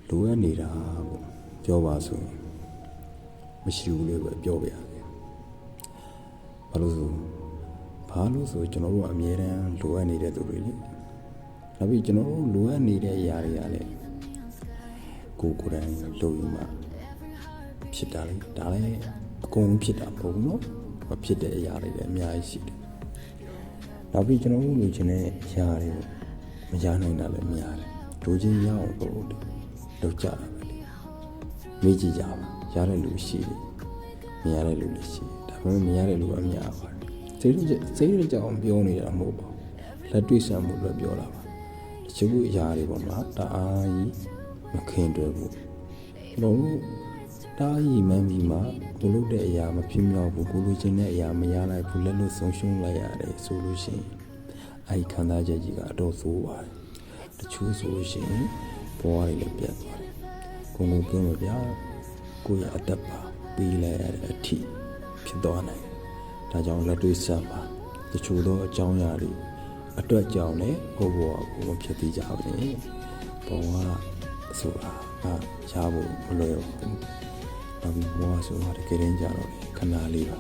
လိုအပ်နေတာပေါ့ပြောပါဆိုရင်မရှိဘူးလေပဲပြောပြရတယ်ဘာလို့ဆိုကျွန်တော်တို့အမြဲတမ်းလိုအပ်နေတဲ့သူတွေလေနောက်ပြီးကျွန်တော်တို့လိုအပ်နေတဲ့အရာတွေကလည်းကိုယ်တိုင်လုပ်ယူမှဖြစ်တာလေဒါလည်းအကုန်ဖြစ်တာမဟုတ်ဘူးနော်မဖြစ်တဲ့အရာတွေလည်းအများကြီးရှိတယ်နောက်ပြီးကျွန်တော်တို့လိုချင်တဲ့အရာတွေမရနိုင်တာလည်းများတယ်လိုချင်ရအောင်လုပ်ကြတာပဲလေမေ့ကြည့်ကြပါရတဲ့လူရှိတယ်မရတဲ့လူလည်းရှိတယ်ဒါပေမဲ့မရတဲ့လူကများပါတယ်စိတ်ရကြောင်ပြောနေတာမဟုတ်ပါဘူးလက်တွေ့ဆံမှုလို့ပြောတာပါတချို့အရာတွေပေါ်မှာတအားကြီးမခင်တွယ်ဘူးကျွန်တော်တို့တအားကြီးမှန်းပြီးမှကိုလုပ်တဲ့အရာမဖြစ်မြောက်ဘူးကိုလိုချင်တဲ့အရာမရလိုက်ဘူးလက်လွတ်ဆုံးရှုံးလိုက်ရတယ်ဆိုလို့ရှိရင်အဲဒီခံစားချက်ကြီးကအတော့ဆိုးပါတယ်တချို့ဆိုလို့ရှိရင်ဘဝတွေလည်းပြတ်သွားတယ်ကိုယ်ပြောမပြကိုယ့်ရဲ့အသက်ပါပြီးလိုက်ရတဲ့အထိဖြစ်သွားနိုင်တယ်ဒါကြောင့်လက်တွေ့ဆံပါတချို့သောအကြောင်းအရာတွေအတွက်ကြောင့်လည်းဘဝကိုမဖြစ်သေးကြဘူးဘဝဆိုတာရဖို့မလွယ်ဘူးနောက်ပြီးဘဝဆိုတာတကယ်တမ်းကြတော့ခဏလေးပါ